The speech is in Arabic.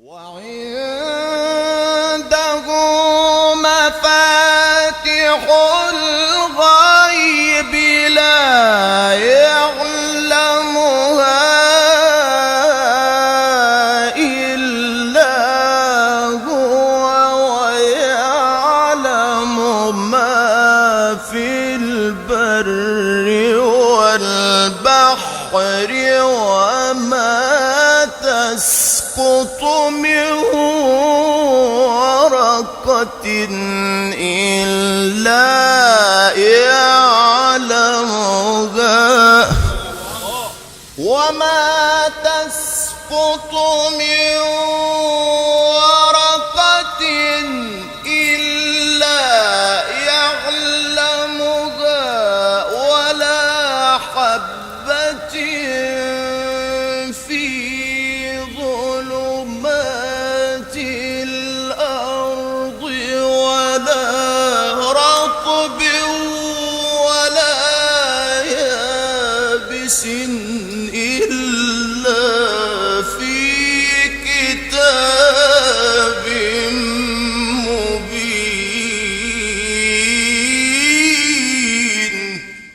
وعنده مفاتح الغيب لا يعلمها إلا هو ويعلم ما في البر والبحر وما تسقط من ورقة إلا يعلمها وما تسقط من ورقة إلا يعلمها ولا حبة في ظلمات الأرض ولا رطب ولا يابس إلا